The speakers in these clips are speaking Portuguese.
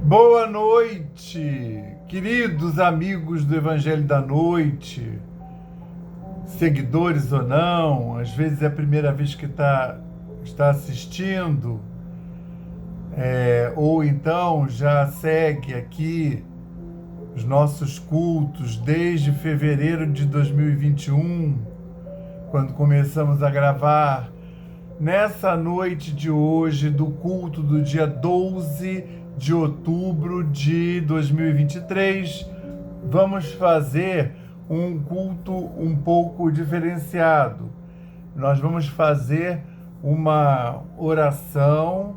Boa noite, queridos amigos do Evangelho da Noite, seguidores ou não, às vezes é a primeira vez que está assistindo, ou então já segue aqui os nossos cultos desde fevereiro de 2021, quando começamos a gravar. Nessa noite de hoje, do culto do dia 12 de outubro de 2023, vamos fazer um culto um pouco diferenciado. Nós vamos fazer uma oração,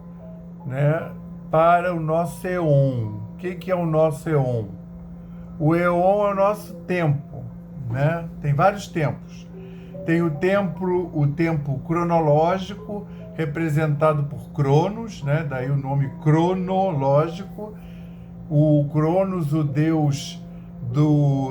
né, para o nosso Eon. O que é o nosso Eon? O Eon é o nosso tempo, né? Tem vários tempos. Tem o tempo cronológico, representado por Cronos, né? Daí o nome cronológico. O Cronos, o deus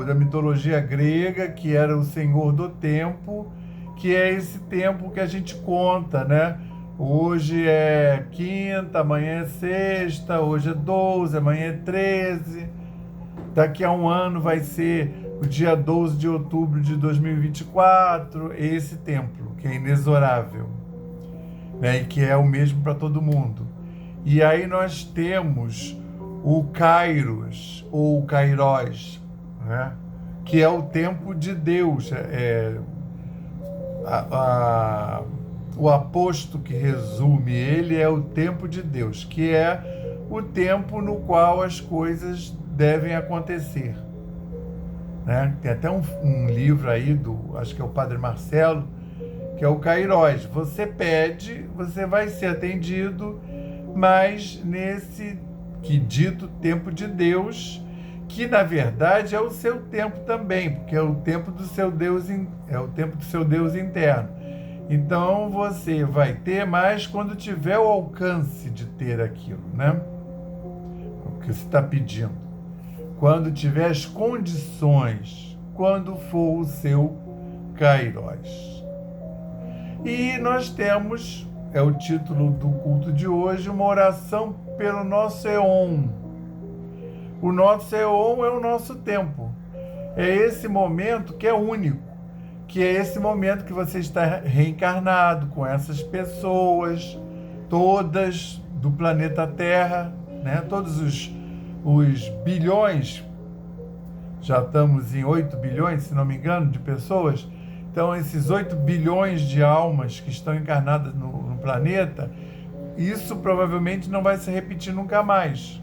da mitologia grega, que era o senhor do tempo, que é esse tempo que a gente conta, né? Hoje é quinta, amanhã é sexta, hoje é 12, amanhã é 13. Daqui a um ano vai ser o dia 12 de outubro de 2024, esse templo, que é inexorável, né, e que é o mesmo para todo mundo. E aí nós temos o Kairos, ou o Kairos, né, que é o tempo de Deus. O aposto que resume ele é o tempo de Deus, que é o tempo no qual as coisas devem acontecer. Né? Tem até um livro aí, acho que é o Padre Marcelo, que é o Kairos. Você pede, você vai ser atendido, mas nesse que dito tempo de Deus, que na verdade é o seu tempo também, porque é o tempo do seu Deus, é o tempo do seu Deus interno. Então você vai ter mais quando tiver o alcance de ter aquilo, né? O que você está pedindo. Quando tiver as condições, quando for o seu Kairos. E nós temos, é o título do culto de hoje, uma oração pelo nosso Eon. O nosso Eon é o nosso tempo. É esse momento que é único, que é esse momento que você está reencarnado com essas pessoas, todas do planeta Terra, né? Todos os bilhões, já estamos em 8 bilhões, se não me engano, de pessoas. Então, esses 8 bilhões de almas que estão encarnadas no planeta, isso provavelmente não vai se repetir nunca mais.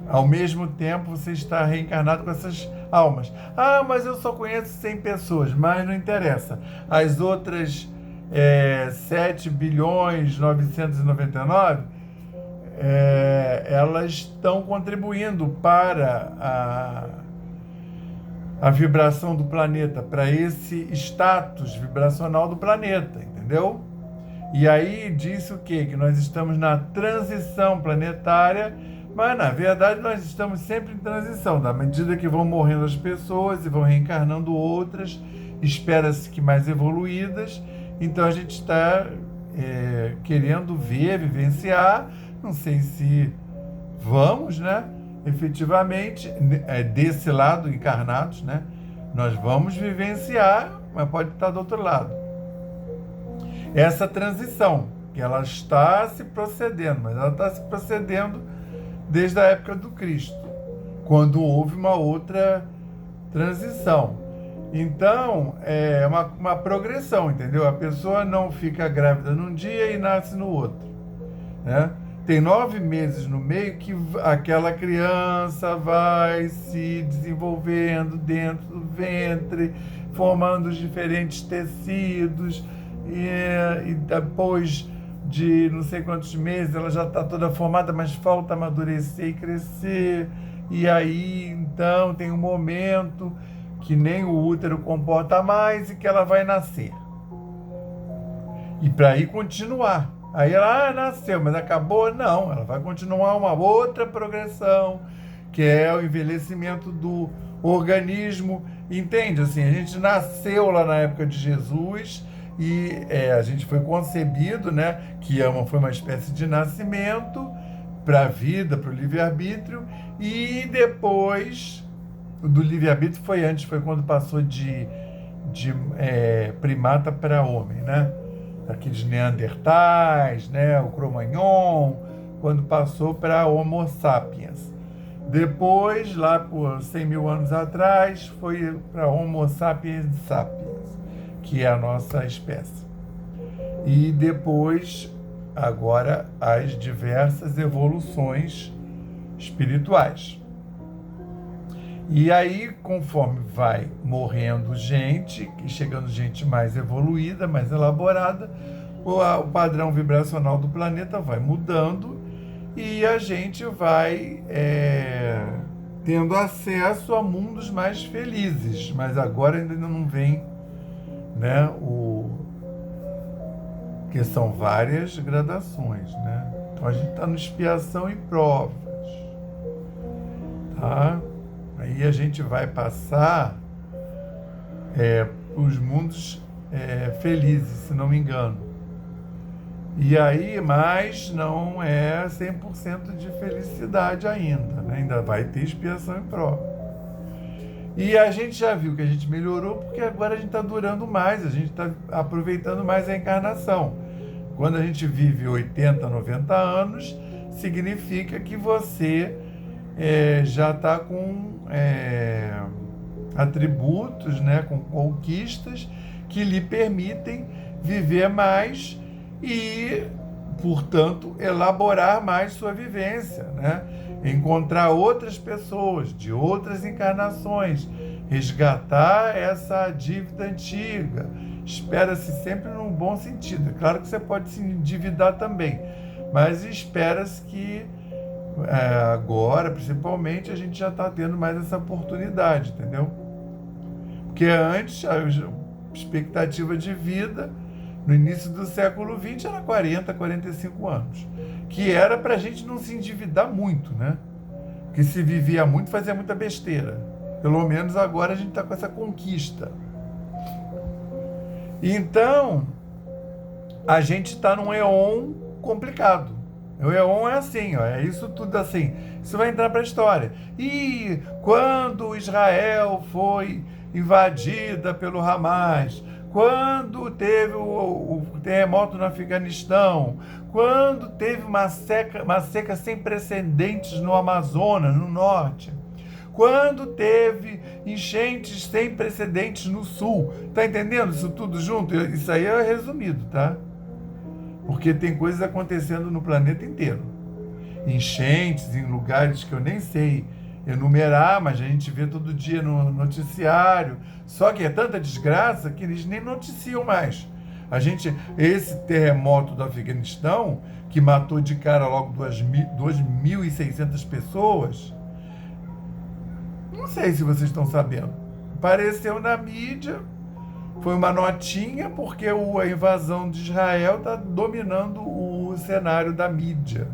Ao mesmo tempo, você está reencarnado com essas almas. Ah, mas eu só conheço 100 pessoas, mas não interessa. As outras 7 bilhões 999, elas estão contribuindo para a vibração do planeta, para esse status vibracional do planeta, entendeu? E aí disse o quê? Que nós estamos na transição planetária, mas na verdade nós estamos sempre em transição, na medida que vão morrendo as pessoas e vão reencarnando outras, espera-se que mais evoluídas, então a gente está querendo ver, vivenciar, não sei se vamos, né? Efetivamente, desse lado, encarnados, né? Nós vamos vivenciar, mas pode estar do outro lado. Essa transição, que ela está se procedendo, mas ela está se procedendo desde a época do Cristo, quando houve uma outra transição. Então, é uma progressão, entendeu? A pessoa não fica grávida num dia e nasce no outro, né? Tem 9 meses no meio que aquela criança vai se desenvolvendo dentro do ventre, formando os diferentes tecidos, e depois de não sei quantos meses ela já está toda formada, mas falta amadurecer e crescer. E aí, então, tem um momento que nem o útero comporta mais e que ela vai nascer. E para aí continuar. Aí ela nasceu, mas acabou? Não, ela vai continuar uma outra progressão, que é o envelhecimento do organismo. Entende? Assim, a gente nasceu lá na época de Jesus e a gente foi concebido, né? Que foi uma espécie de nascimento, para a vida, para o livre-arbítrio, e depois do livre-arbítrio foi quando passou de primata para homem, né? Aqueles neandertais, né? O Cro-Magnon, quando passou para Homo sapiens. Depois, lá por 100 mil anos atrás, foi para Homo sapiens sapiens, que é a nossa espécie. E depois, agora, as diversas evoluções espirituais. E aí, conforme vai morrendo gente, chegando gente mais evoluída, mais elaborada, o padrão vibracional do planeta vai mudando e a gente vai tendo acesso a mundos mais felizes. Mas agora ainda não vem, né, que são várias gradações, né? Então a gente está no expiação e provas, tá? Aí a gente vai passar os mundos felizes, se não me engano. E aí, mas não é 100% de felicidade ainda, né? Ainda vai ter expiação e prova. E a gente já viu que a gente melhorou porque agora a gente está durando mais, a gente está aproveitando mais a encarnação. Quando a gente vive 80, 90 anos, significa que você já está com atributos, né, com conquistas que lhe permitem viver mais e, portanto, elaborar mais sua vivência, né? Encontrar outras pessoas de outras encarnações, resgatar essa dívida antiga. Espera-se sempre num bom sentido. É claro que você pode se endividar também, mas espera-se que agora, principalmente, a gente já está tendo mais essa oportunidade, entendeu? Porque antes, a expectativa de vida, no início do século XX, era 40, 45 anos. Que era para a gente não se endividar muito, né? Porque se vivia muito, fazia muita besteira. Pelo menos agora a gente está com essa conquista. Então, a gente está num éon complicado. O éon é assim, ó, é isso tudo assim. Isso vai entrar para a história. E quando Israel foi invadida pelo Hamas, quando teve o terremoto no Afeganistão, quando teve uma seca sem precedentes no Amazonas, no norte, quando teve enchentes sem precedentes no sul. Tá entendendo isso tudo junto? Isso aí é resumido, tá? Porque tem coisas acontecendo no planeta inteiro. Enchentes em lugares que eu nem sei enumerar, mas a gente vê todo dia no noticiário. Só que é tanta desgraça que eles nem noticiam mais. Esse terremoto do Afeganistão, que matou de cara logo 2.600 pessoas, não sei se vocês estão sabendo. Apareceu na mídia, foi uma notinha, porque a invasão de Israel está dominando o cenário da mídia,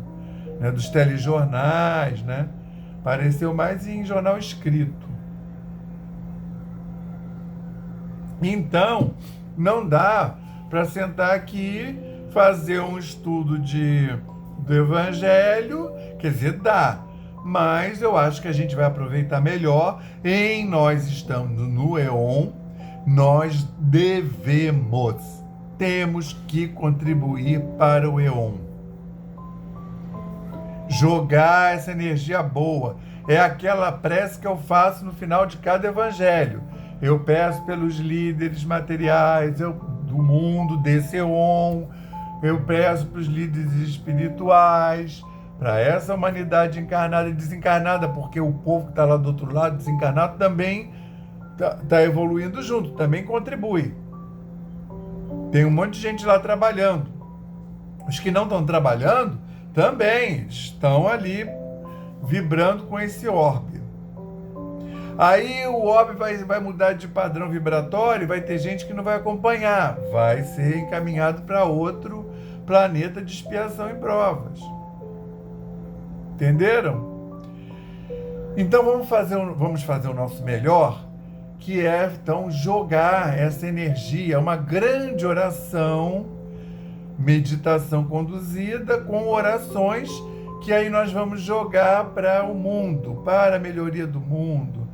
né, dos telejornais, né? Apareceu mais em jornal escrito. Então, não dá para sentar aqui, fazer um estudo do Evangelho, quer dizer, dá, mas eu acho que a gente vai aproveitar melhor. Nós estamos no éon, nós temos que contribuir para o éon. Jogar essa energia boa. É aquela prece que eu faço no final de cada evangelho. Eu peço pelos líderes materiais do mundo, desse éon. Eu peço para os líderes espirituais, para essa humanidade encarnada e desencarnada, porque o povo que está lá do outro lado, desencarnado, também está evoluindo junto, também contribui. Tem um monte de gente lá trabalhando. Os que não estão trabalhando também estão ali vibrando com esse orbe. Aí o orbe vai mudar de padrão vibratório, vai ter gente que não vai acompanhar, vai ser encaminhado para outro planeta de expiação e provas. Entenderam? Então vamos fazer o nosso melhor, que é então jogar essa energia, uma grande oração, meditação conduzida com orações que aí nós vamos jogar para o mundo, para a melhoria do mundo,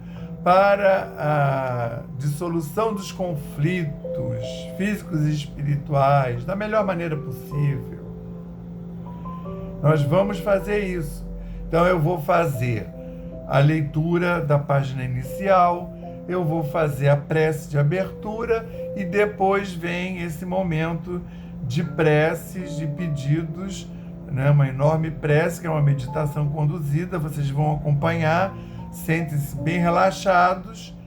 para a dissolução dos conflitos físicos e espirituais, da melhor maneira possível. Nós vamos fazer isso. Então eu vou fazer a leitura da página inicial, eu vou fazer a prece de abertura e depois vem esse momento de preces, de pedidos, né? Uma enorme prece, que é uma meditação conduzida, vocês vão acompanhar, sentem-se bem relaxados,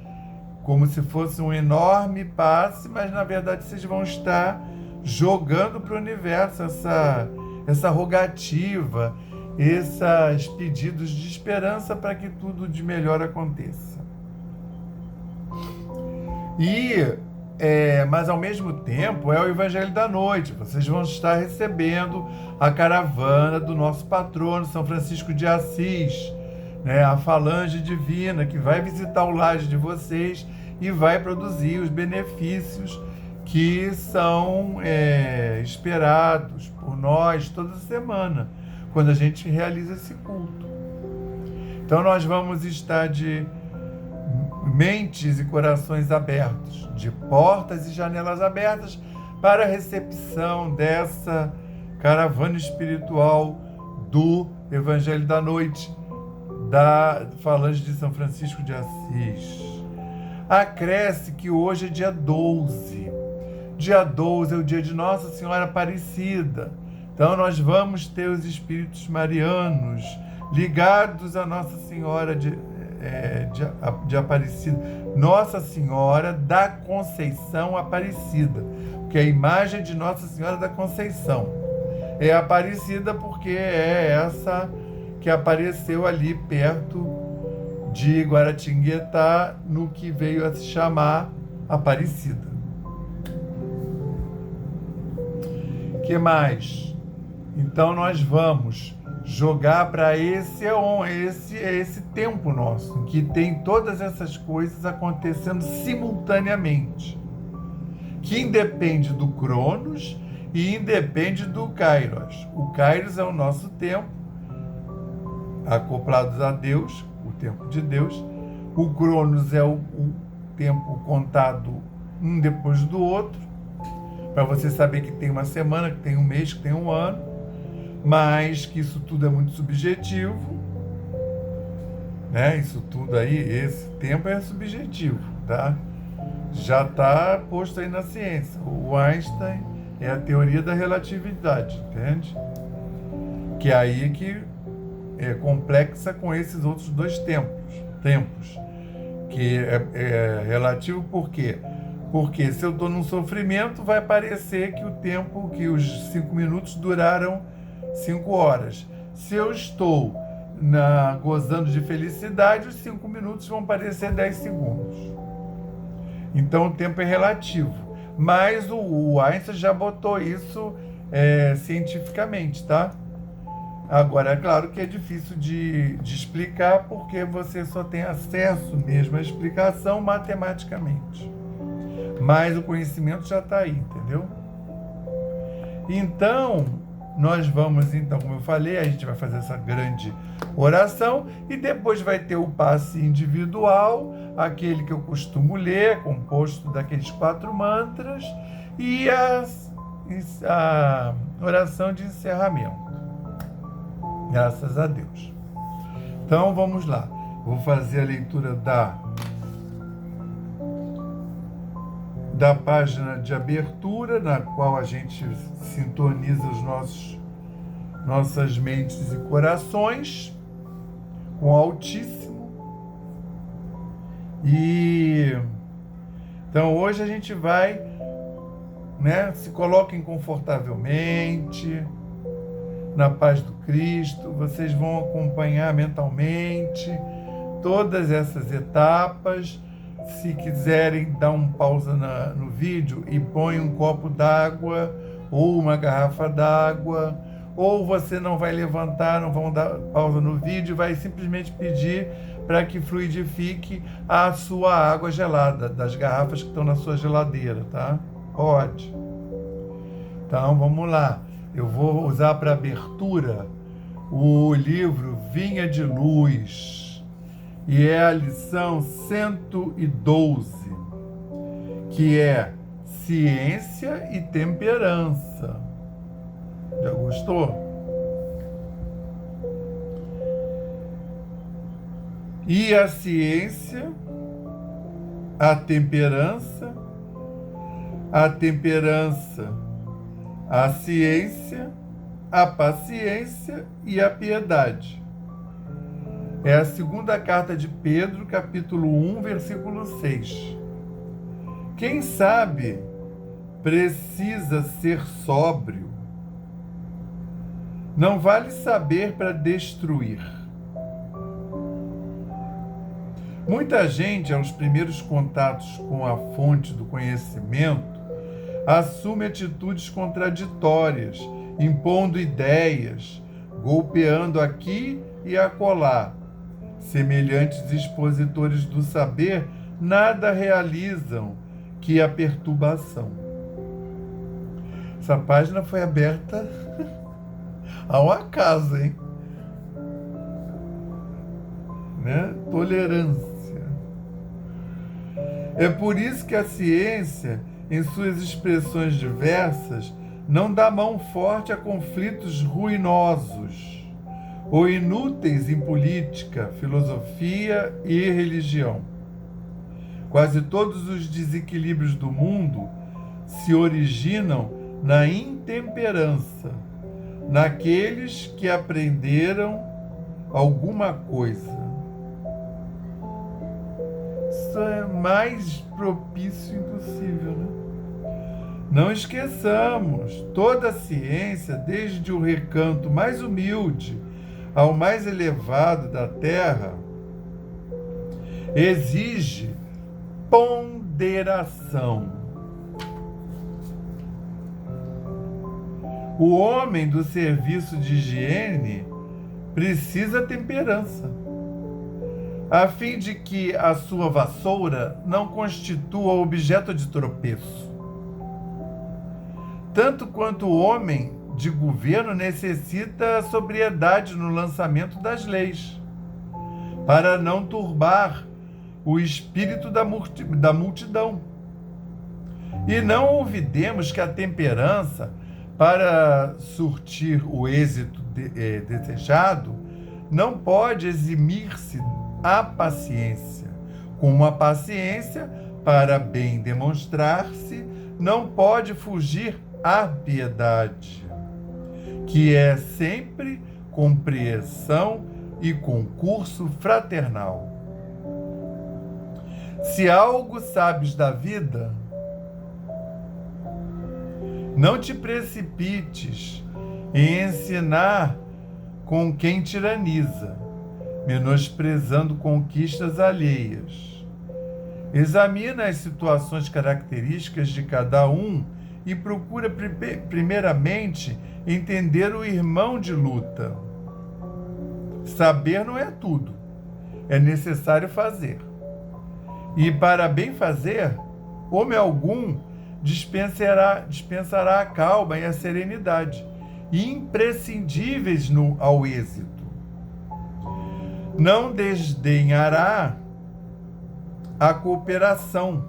como se fosse um enorme passe, mas na verdade vocês vão estar jogando para o universo essa rogativa, esses pedidos de esperança para que tudo de melhor aconteça. Mas ao mesmo tempo é o Evangelho da Noite. Vocês vão estar recebendo a caravana do nosso patrono, São Francisco de Assis, né? A falange divina que vai visitar o lar de vocês e vai produzir os benefícios que são esperados por nós toda semana, quando a gente realiza esse culto. Então nós vamos estar de mentes e corações abertos, de portas e janelas abertas para a recepção dessa caravana espiritual do Evangelho da Noite, da falange de São Francisco de Assis. Acresce que hoje é dia 12. Dia 12 é o dia de Nossa Senhora Aparecida. Então nós vamos ter os espíritos marianos ligados a Nossa Senhora de Aparecida, Nossa Senhora da Conceição Aparecida, que é a imagem de Nossa Senhora da Conceição. É Aparecida porque é essa que apareceu ali perto de Guaratinguetá, no que veio a se chamar Aparecida. Que mais? Então nós vamos jogar para esse tempo nosso, em que tem todas essas coisas acontecendo simultaneamente, que independe do Cronos e independe do Kairos. O Kairos é o nosso tempo, acoplados a Deus, o tempo de Deus. O Cronos é o tempo contado um depois do outro, para você saber que tem uma semana, que tem um mês, que tem um ano, mas que isso tudo é muito subjetivo, né? Isso tudo aí, esse tempo é subjetivo, tá? Já está posto aí na ciência. O Einstein é a teoria da relatividade, entende? Que é aí que é complexa com esses outros dois tempos, que é relativo por quê? Porque se eu estou num sofrimento, vai parecer que o tempo, que os 5 minutos duraram 5 horas. Se eu estou gozando de felicidade, os 5 minutos vão parecer 10 segundos. Então o tempo é relativo. Mas o Einstein já botou isso cientificamente, tá? Agora, é claro que é difícil de explicar, porque você só tem acesso mesmo à explicação matematicamente. Mas o conhecimento já está aí, entendeu? Então, nós vamos, como eu falei, a gente vai fazer essa grande oração e depois vai ter o passe individual, aquele que eu costumo ler, composto daqueles 4 mantras, e a oração de encerramento. Graças a Deus. Então, vamos lá. Vou fazer a leitura da página de abertura, na qual a gente sintoniza nossas mentes e corações com o Altíssimo. Então hoje a gente vai, se coloquem confortavelmente na paz do Cristo. Vocês vão acompanhar mentalmente todas essas etapas. Se quiserem, dá um pausa no vídeo e põe um copo d'água ou uma garrafa d'água, ou você não vai levantar, não vão dar pausa no vídeo, vai simplesmente pedir para que fluidifique a sua água gelada, das garrafas que estão na sua geladeira, tá? Pode. Então, vamos lá. Eu vou usar para abertura o livro Vinha de Luz, e é a lição 112, que é ciência e temperança. Já gostou? E a ciência, a temperança, a ciência, a paciência e a piedade. É a segunda carta de Pedro, capítulo 1, versículo 6. Quem sabe precisa ser sóbrio. Não vale saber para destruir. Muita gente, aos primeiros contatos com a fonte do conhecimento, assume atitudes contraditórias, impondo ideias, golpeando aqui e acolá. Semelhantes expositores do saber nada realizam que a perturbação. Essa página foi aberta ao acaso, hein? Né? Tolerância. É por isso que a ciência, em suas expressões diversas, não dá mão forte a conflitos ruinosos ou inúteis em política, filosofia e religião. Quase todos os desequilíbrios do mundo se originam na intemperança, naqueles que aprenderam alguma coisa. Isso é mais propício impossível, né? Não esqueçamos, toda a ciência, desde o recanto mais humilde ao mais elevado da Terra, exige ponderação. O homem do serviço de higiene precisa temperança, a fim de que a sua vassoura não constitua objeto de tropeço. Tanto quanto o homem de governo necessita sobriedade no lançamento das leis, para não turbar o espírito da multidão. E não olvidemos que a temperança, para surtir o êxito desejado, não pode eximir-se a paciência, como a paciência, para bem demonstrar-se, não pode fugir à piedade, que é sempre compreensão e concurso fraternal. Se algo sabes da vida, não te precipites em ensinar com quem tiraniza, menosprezando conquistas alheias. Examina as situações características de cada um e procura primeiramente entender o irmão de luta. Saber não é tudo, é necessário fazer. E para bem fazer, homem algum dispensará a calma e a serenidade, imprescindíveis ao êxito. Não desdenhará a cooperação,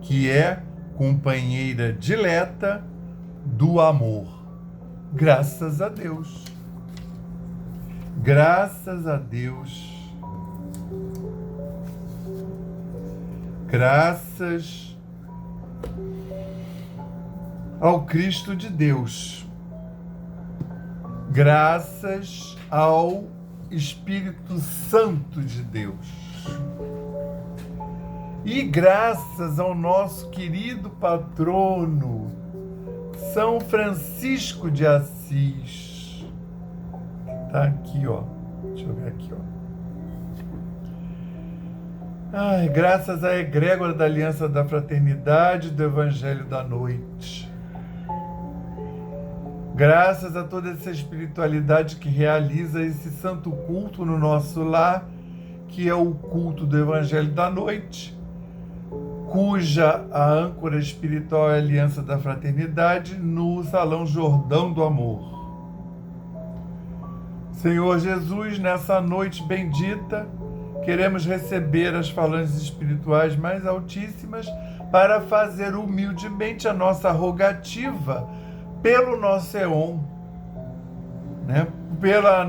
que é companheira dileta do amor. Graças a Deus. Graças a Deus. Graças ao Cristo de Deus. Graças ao Espírito Santo de Deus. E graças ao nosso querido patrono, São Francisco de Assis. Tá aqui, ó. Deixa eu ver aqui, ó. Ai, graças à egrégora da Aliança da Fraternidade do Evangelho da Noite. Graças a toda essa espiritualidade que realiza esse santo culto no nosso lar, que é o culto do Evangelho da Noite, cuja a âncora espiritual é a Aliança da Fraternidade no Salão Jordão do Amor. Senhor Jesus, nessa noite bendita, queremos receber as falanges espirituais mais altíssimas para fazer humildemente a nossa rogativa pelo nosso Éon, né? Pela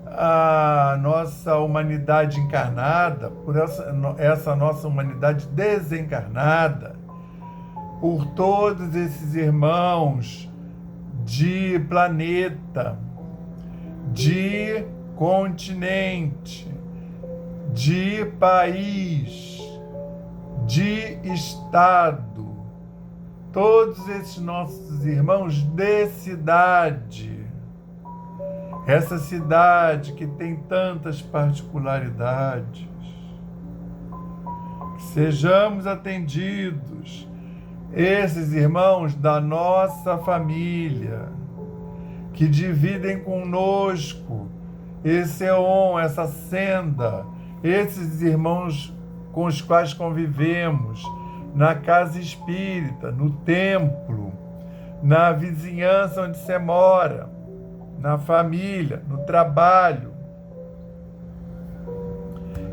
a nossa humanidade encarnada, por essa nossa humanidade desencarnada, por todos esses irmãos de planeta, de continente, de país, de estado, todos esses nossos irmãos de cidade, essa cidade que tem tantas particularidades, que sejamos atendidos, esses irmãos da nossa família, que dividem conosco esse Éon, essa senda, esses irmãos com os quais convivemos na casa espírita, no templo, na vizinhança onde você mora, na família, no trabalho,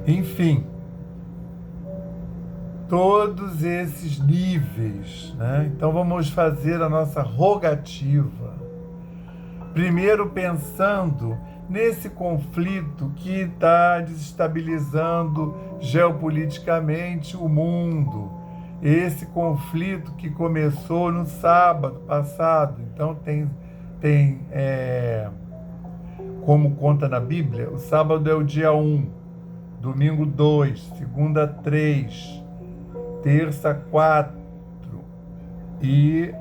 enfim, todos esses níveis, né? Então vamos fazer a nossa rogativa, primeiro pensando nesse conflito que está desestabilizando geopoliticamente o mundo, esse conflito que começou no sábado passado. Então tem como conta na Bíblia, o sábado é o dia 1, domingo 2, segunda 3, terça 4 e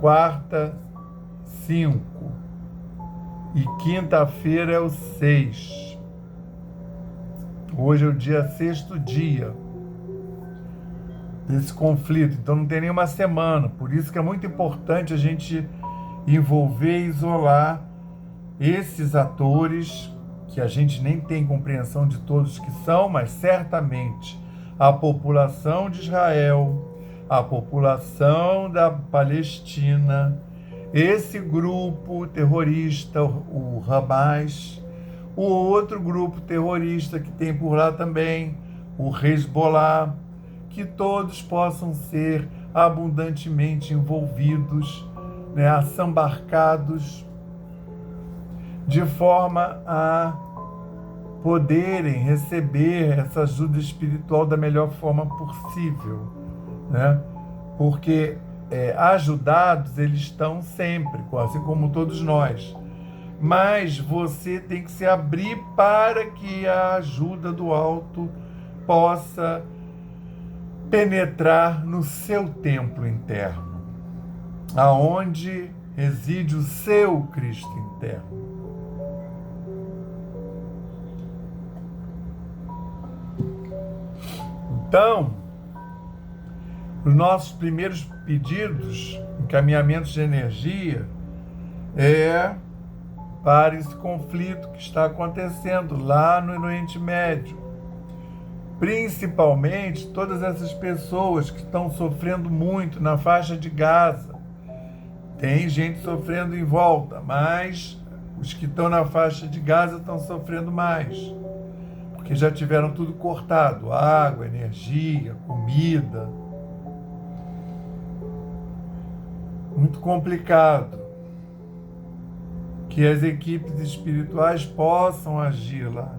quarta 5 e quinta-feira é o 6. Hoje é o dia 6º dia desse conflito, então não tem nenhuma semana. Por isso que é muito importante a gente envolver e isolar esses atores, que a gente nem tem compreensão de todos que são, mas certamente a população de Israel, a população da Palestina, esse grupo terrorista, o Hamas, o outro grupo terrorista que tem por lá também, o Hezbollah, que todos possam ser abundantemente envolvidos, né, assambarcados, de forma a poderem receber essa ajuda espiritual da melhor forma possível, né? Porque ajudados eles estão sempre, assim como todos nós. Mas você tem que se abrir para que a ajuda do alto possa penetrar no seu templo interno, aonde reside o seu Cristo interno. Então, os nossos primeiros pedidos, encaminhamentos de energia, é para esse conflito que está acontecendo lá no Oriente Médio. Principalmente todas essas pessoas que estão sofrendo muito na faixa de Gaza. Tem gente sofrendo em volta, mas os que estão na faixa de Gaza estão sofrendo mais, porque já tiveram tudo cortado, água, energia, comida. Muito complicado. Que as equipes espirituais possam agir lá,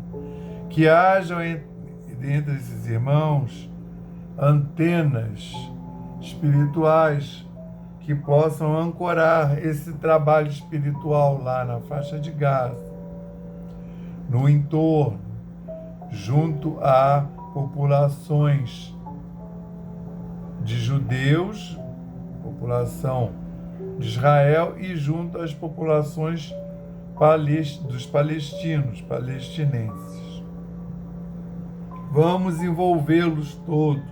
que hajam entre esses irmãos antenas espirituais que possam ancorar esse trabalho espiritual lá na faixa de Gaza, no entorno, junto a populações de judeus, população de Israel, e junto às populações dos palestinenses. Vamos envolvê-los todos.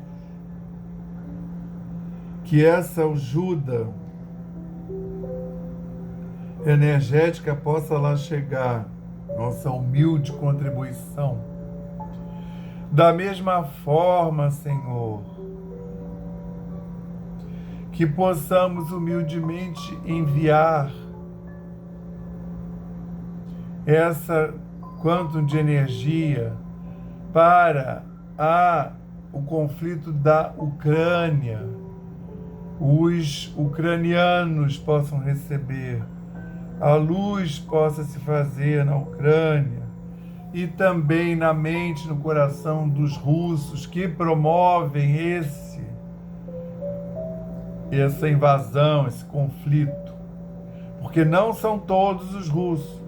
Que essa ajuda energética possa lá chegar, nossa humilde contribuição. Da mesma forma, Senhor, que possamos humildemente enviar essa quantum de energia para o conflito da Ucrânia, os ucranianos possam receber, a luz possa se fazer na Ucrânia e também na mente, no coração dos russos que promovem essa invasão, esse conflito, porque não são todos os russos.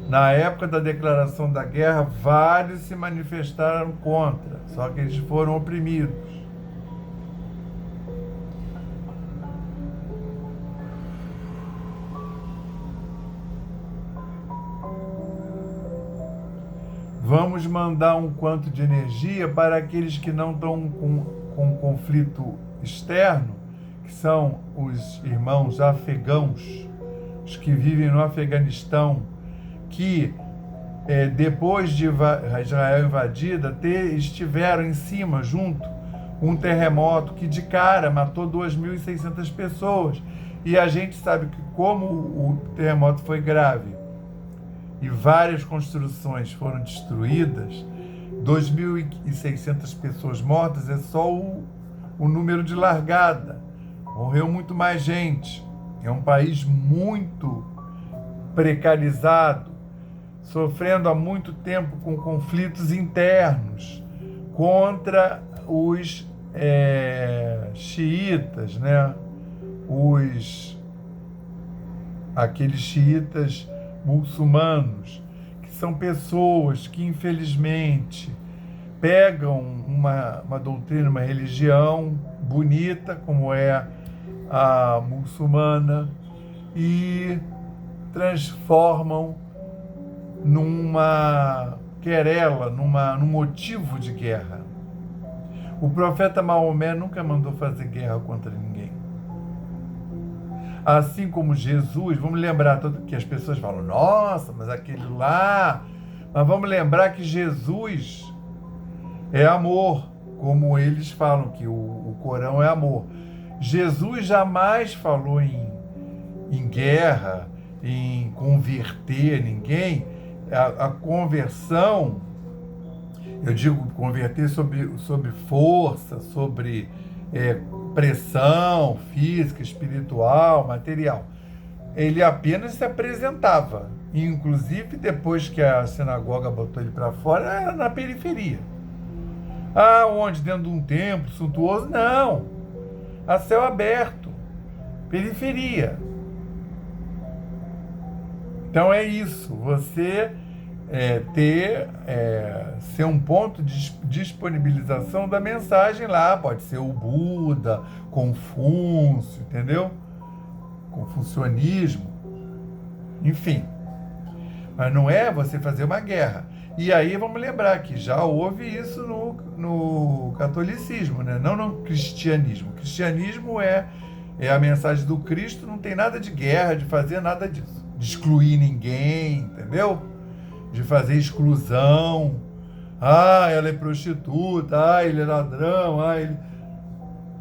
Na época da declaração da guerra, vários se manifestaram contra, só que eles foram oprimidos. Vamos mandar um quanto de energia para aqueles que não estão com conflito externo, que são os irmãos afegãos, os que vivem no Afeganistão, que depois de Israel invadida, estiveram em cima, junto, um terremoto que de cara matou 2.600 pessoas. E a gente sabe que como o terremoto foi grave e várias construções foram destruídas, 2.600 pessoas mortas é só o número de largada. Morreu muito mais gente. É um país muito precarizado, sofrendo há muito tempo com conflitos internos contra os xiitas, né? Aqueles xiitas muçulmanos, que são pessoas que, infelizmente, pegam uma doutrina, uma religião bonita, como é a muçulmana, e transformam numa querela, num motivo de guerra. O profeta Maomé nunca mandou fazer guerra contra ninguém. Assim como Jesus, vamos lembrar que as pessoas falam, nossa, mas aquele lá... Mas vamos lembrar que Jesus é amor, como eles falam, que o Corão é amor. Jesus jamais falou em guerra, em converter ninguém. A conversão, eu digo converter sobre força, sobre pressão física, espiritual, material. Ele apenas se apresentava, inclusive depois que a sinagoga botou ele para fora, era na periferia. Onde? Dentro de um templo suntuoso? Não. A céu aberto. Periferia. Então é isso. Você ser um ponto de disponibilização da mensagem lá. Pode ser o Buda, Confúcio, entendeu? Confucionismo. Enfim. Mas não é você fazer uma guerra. E aí vamos lembrar que já houve isso no catolicismo, né? Não no cristianismo. O cristianismo é a mensagem do Cristo, não tem nada de guerra, de fazer nada disso. De excluir ninguém, entendeu? De fazer exclusão. Ela é prostituta, ele é ladrão, ele...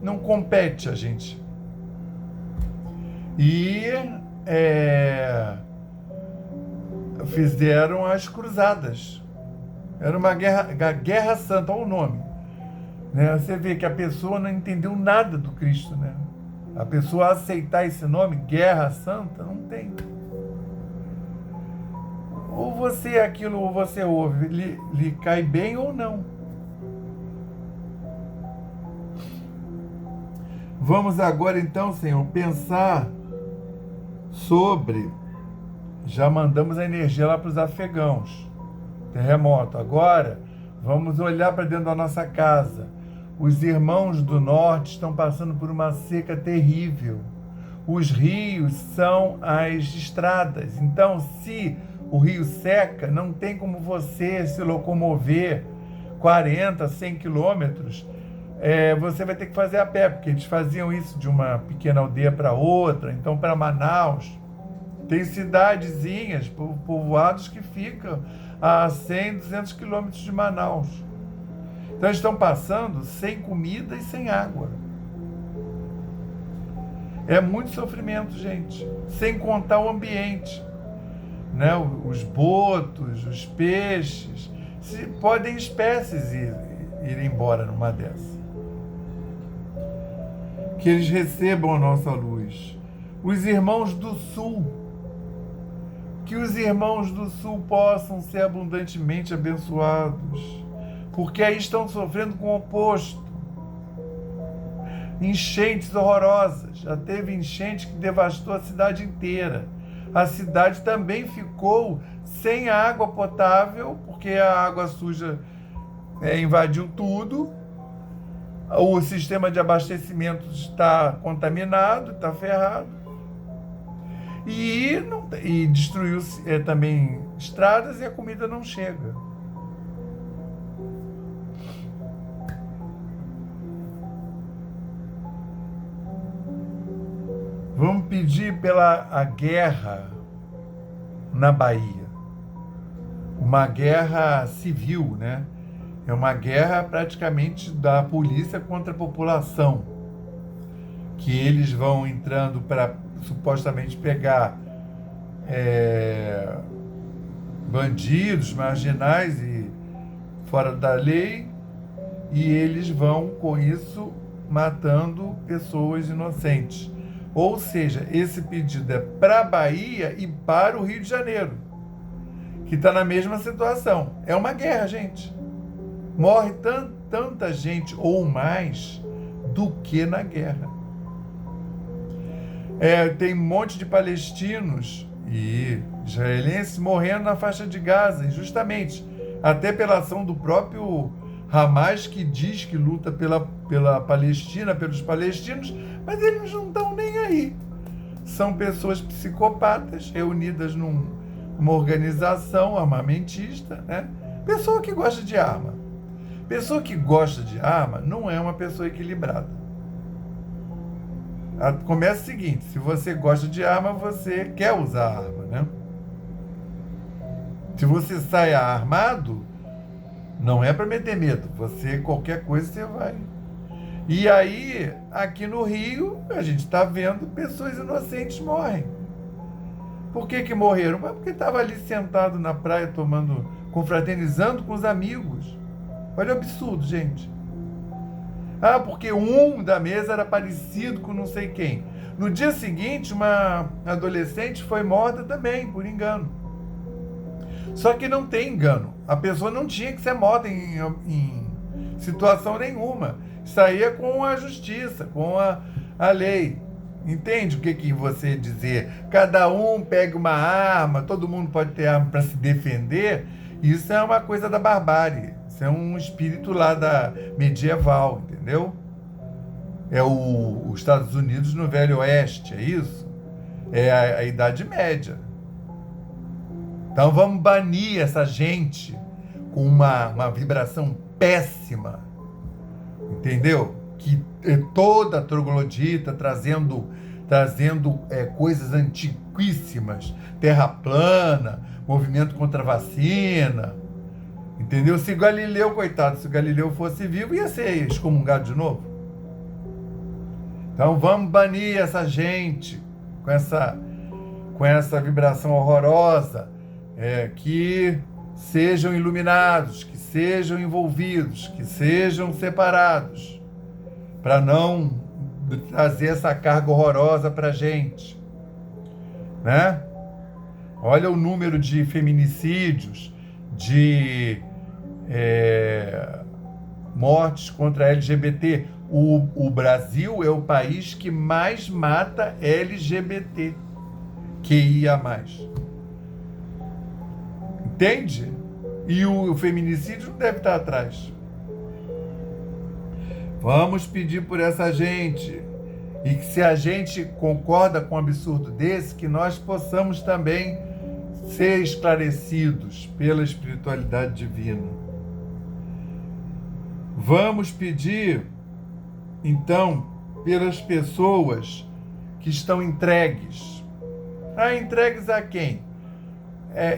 Não compete a gente. E fizeram as cruzadas. Era uma guerra santa, olha o nome. Né? Você vê que a pessoa não entendeu nada do Cristo, né? A pessoa aceitar esse nome, Guerra Santa, não tem. Ou você é aquilo, ou você ouve, lhe cai bem ou não. Vamos agora então, Senhor, pensar sobre... Já mandamos a energia lá para os afegãos. Terremoto. Agora, vamos olhar para dentro da nossa casa. Os irmãos do norte estão passando por uma seca terrível. Os rios são as estradas. Então, se o rio seca, não tem como você se locomover 40, 100 quilômetros. Você vai ter que fazer a pé, porque eles faziam isso de uma pequena aldeia para outra. Então, para Manaus, tem cidadezinhas, povoados que ficam a 100, 200 quilômetros de Manaus. Então, eles estão passando sem comida e sem água. É muito sofrimento, gente. Sem contar o ambiente. né? Os botos, os peixes, podem espécies ir embora numa dessa. Que eles recebam a nossa luz. Os irmãos do Sul, que os irmãos do Sul possam ser abundantemente abençoados, porque aí estão sofrendo com o oposto. Enchentes horrorosas, já teve enchente que devastou a cidade inteira. A cidade também ficou sem água potável, porque a água suja invadiu tudo. O sistema de abastecimento está contaminado, está ferrado. E destruiu também estradas e a comida não chega. Vamos pedir pela a guerra na Bahia. Uma guerra civil, né? É uma guerra praticamente da polícia contra a população. Que eles vão entrando para supostamente pegar bandidos, marginais e fora da lei, e eles vão, com isso, matando pessoas inocentes. Ou seja, esse pedido é para a Bahia e para o Rio de Janeiro, que está na mesma situação. É uma guerra, gente. Morre tanta gente ou mais do que na guerra. Tem um monte de palestinos e israelenses morrendo na faixa de Gaza, injustamente. Até pela ação do próprio Hamas, que diz que luta pela Palestina, pelos palestinos, mas eles não estão nem aí. São pessoas psicopatas reunidas numa organização armamentista, né? Pessoa que gosta de arma. Pessoa que gosta de arma não é uma pessoa equilibrada. Começa o seguinte: se você gosta de arma, você quer usar arma, né? Se você sai armado, não é para meter medo. Qualquer coisa, você vai. E aí, aqui no Rio, a gente está vendo pessoas inocentes morrem. Por que morreram? Porque estava ali sentado na praia, confraternizando com os amigos. Olha o absurdo, gente. Porque um da mesa era parecido com não sei quem. No dia seguinte, uma adolescente foi morta também, por engano. Só que não tem engano. A pessoa não tinha que ser morta em situação nenhuma. Isso aí é com a justiça, com a lei. Entende o que você dizer? Cada um pega uma arma, todo mundo pode ter arma para se defender. Isso é uma coisa da barbárie. Isso é um espírito lá da medieval, entendeu? É os Estados Unidos no Velho Oeste, é isso? É a Idade Média. Então vamos banir essa gente com uma vibração péssima, entendeu? Que é toda troglodita, trazendo coisas antiquíssimas, terra plana, movimento contra a vacina, entendeu? Se Galileu, coitado, se Galileu fosse vivo, ia ser excomungado de novo. Então vamos banir essa gente com essa vibração horrorosa, que sejam iluminados, que sejam envolvidos, que sejam separados, para não trazer essa carga horrorosa para a gente, né? Olha o número de feminicídios, de mortes contra LGBT. O Brasil é o país que mais mata LGBT, QIA+. Entende? E o feminicídio não deve estar atrás. Vamos pedir por essa gente. E que, se a gente concorda com um absurdo desse, que nós possamos também ser esclarecidos pela espiritualidade divina. Vamos pedir, então, pelas pessoas que estão entregues. Entregues a quem?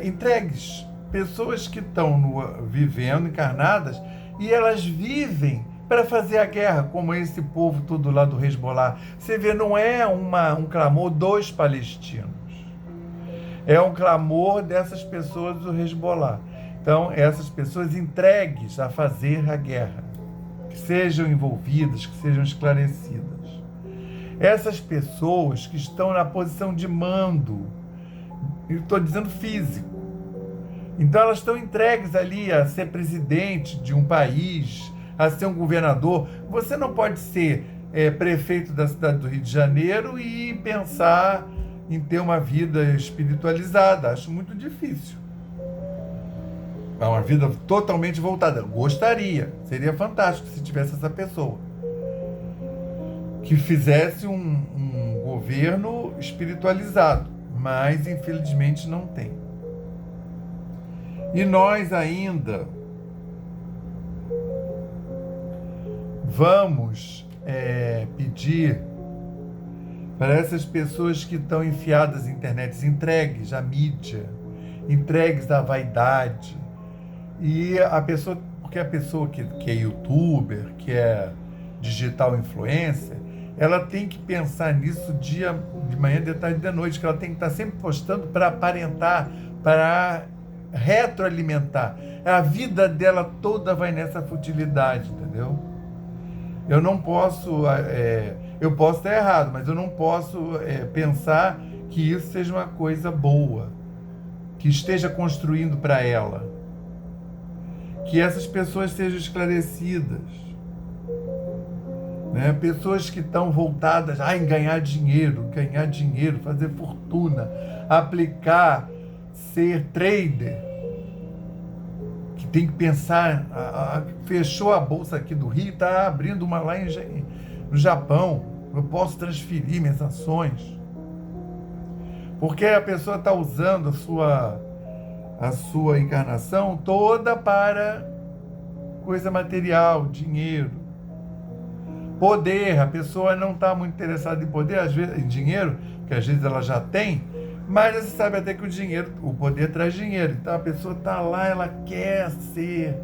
Entregues, pessoas que estão vivendo, encarnadas, e elas vivem para fazer a guerra, como esse povo todo lá do Hezbollah. Você vê, não é um clamor dos palestinos. É um clamor dessas pessoas do Hezbollah. Então, essas pessoas entregues a fazer a guerra, que sejam envolvidas, que sejam esclarecidas. Essas pessoas que estão na posição de mando, eu estou dizendo físico, então elas estão entregues ali a ser presidente de um país, a ser um governador. Você não pode ser prefeito da cidade do Rio de Janeiro e pensar em ter uma vida espiritualizada. Acho muito difícil. É uma vida totalmente voltada. Gostaria, seria fantástico se tivesse essa pessoa que fizesse um governo espiritualizado, mas infelizmente não tem. E nós ainda vamos pedir para essas pessoas que estão enfiadas na internet, entregues à mídia, entregues à vaidade, e a pessoa, porque a pessoa que é youtuber, que é digital influencer, ela tem que pensar nisso dia de manhã, de tarde e de noite, que ela tem que estar sempre postando para aparentar, para retroalimentar. A vida dela toda vai nessa futilidade, entendeu? Eu não posso, eu posso estar errado, mas eu não posso pensar que isso seja uma coisa boa, que esteja construindo para ela, que essas pessoas sejam esclarecidas, né? Pessoas que estão voltadas em ganhar dinheiro, fazer fortuna, aplicar, ser trader, que tem que pensar, fechou a bolsa aqui do Rio, está abrindo uma lá no Japão, eu posso transferir minhas ações, porque a pessoa está usando a sua encarnação toda para coisa material, dinheiro, poder. A pessoa não está muito interessada em poder, às vezes, em dinheiro, que às vezes ela já tem, mas você sabe até que o poder traz dinheiro. Então a pessoa está lá, ela quer ser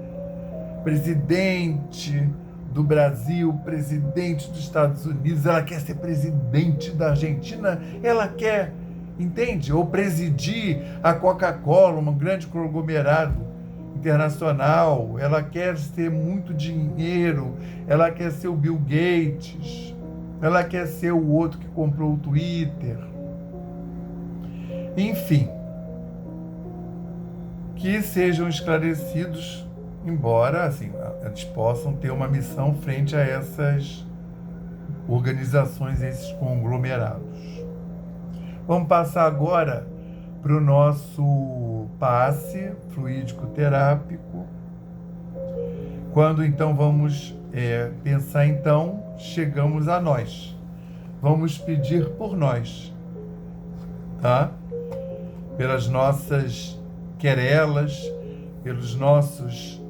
presidente do Brasil, presidente dos Estados Unidos, ela quer ser presidente da Argentina, ela quer, entende? Ou presidir a Coca-Cola, um grande conglomerado internacional, ela quer ter muito dinheiro, ela quer ser o Bill Gates, ela quer ser o outro que comprou o Twitter. Enfim, que sejam esclarecidos, embora assim, eles possam ter uma missão frente a essas organizações, esses conglomerados. Vamos passar agora para o nosso passe fluídico terápico. Quando então vamos pensar, então, chegamos a nós. Vamos pedir por nós, tá? Pelas nossas querelas, pelos nossos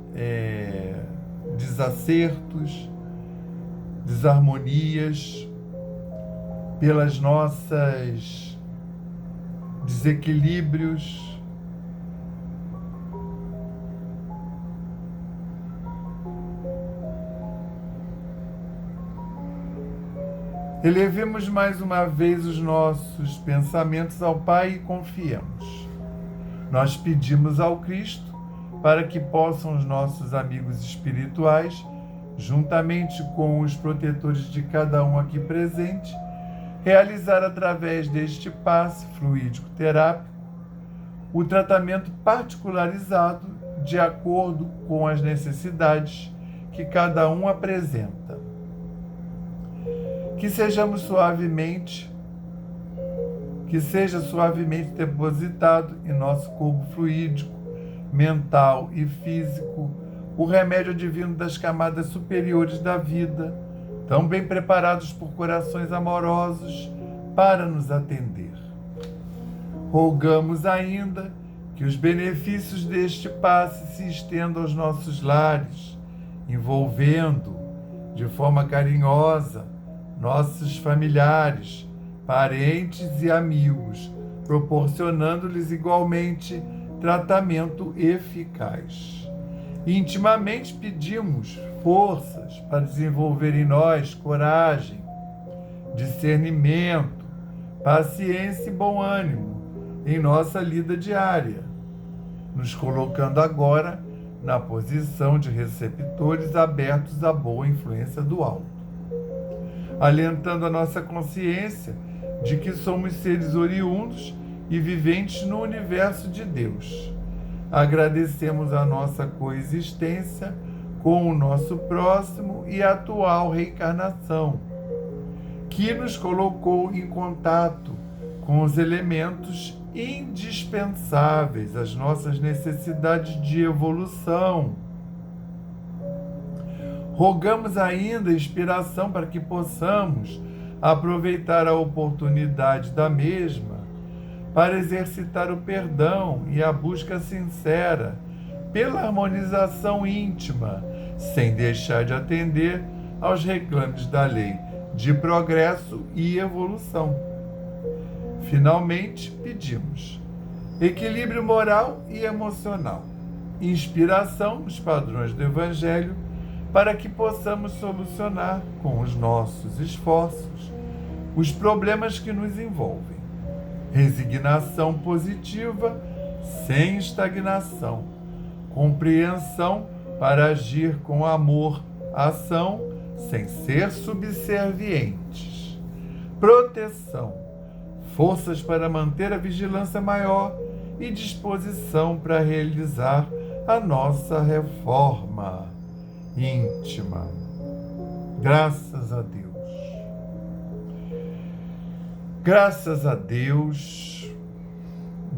desacertos, desarmonias, pelas nossas desequilíbrios, elevemos mais uma vez os nossos pensamentos ao Pai e confiemos. Nós pedimos ao Cristo para que possam os nossos amigos espirituais, juntamente com os protetores de cada um aqui presente, realizar através deste passe fluídico terápico o tratamento particularizado de acordo com as necessidades que cada um apresenta. Que seja suavemente depositado em nosso corpo fluídico, mental e físico o remédio divino das camadas superiores da vida, tão bem preparados por corações amorosos para nos atender. Rogamos ainda que os benefícios deste passe se estendam aos nossos lares, envolvendo de forma carinhosa nossos familiares, parentes e amigos, proporcionando-lhes igualmente tratamento eficaz. Intimamente pedimos forças para desenvolver em nós coragem, discernimento, paciência e bom ânimo, em nossa lida diária, nos colocando agora na posição de receptores abertos à boa influência do alto, alentando a nossa consciência de que somos seres oriundos e viventes no universo de Deus. Agradecemos a nossa coexistência com o nosso próximo e atual reencarnação, que nos colocou em contato com os elementos indispensáveis às nossas necessidades de evolução. Rogamos ainda inspiração para que possamos aproveitar a oportunidade da mesma para exercitar o perdão e a busca sincera pela harmonização íntima, sem deixar de atender aos reclames da lei de progresso e evolução. Finalmente, pedimos equilíbrio moral e emocional, inspiração nos padrões do Evangelho, para que possamos solucionar com os nossos esforços os problemas que nos envolvem. Resignação positiva, sem estagnação. Compreensão para agir com amor, ação, sem ser subservientes. Proteção. Forças para manter a vigilância maior e disposição para realizar a nossa reforma íntima. Graças a Deus. Graças a Deus,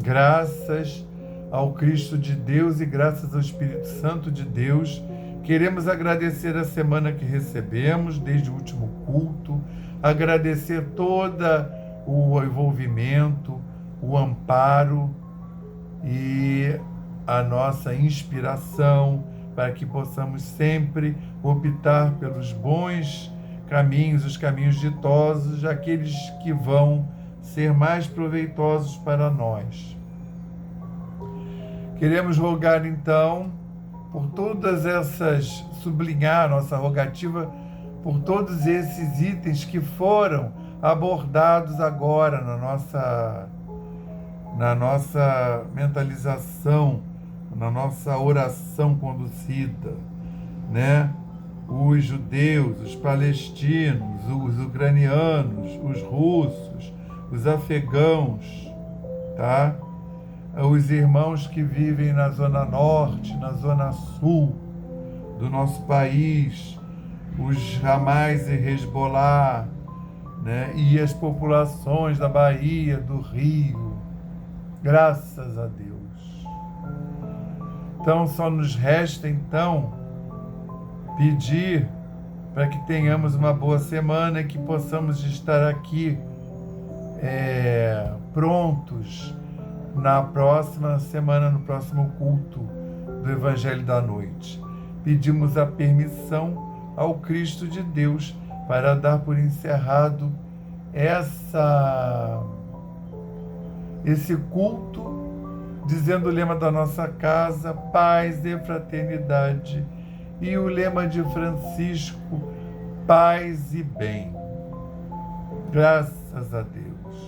graças ao Cristo de Deus e graças ao Espírito Santo de Deus, queremos agradecer a semana que recebemos desde o último culto, agradecer todo o envolvimento, o amparo e a nossa inspiração para que possamos sempre optar pelos bons caminhos, os caminhos ditosos, aqueles que vão ser mais proveitosos para nós. Queremos rogar, então, por todas essas, sublinhar nossa rogativa por todos esses itens que foram abordados agora na nossa mentalização, na nossa oração conduzida, né? Os judeus, os palestinos, os ucranianos, os russos, os afegãos, tá? Os irmãos que vivem na zona norte, na zona sul do nosso país, os Hamas e Hezbollah, né? E as populações da Bahia, do Rio, graças a Deus. Então, só nos resta, então, pedir para que tenhamos uma boa semana e que possamos estar aqui prontos na próxima semana, no próximo culto do Evangelho da Noite. Pedimos a permissão ao Cristo de Deus para dar por encerrado esse culto, dizendo o lema da nossa casa, paz e fraternidade, e o lema de Francisco, paz e bem. Graças a Deus.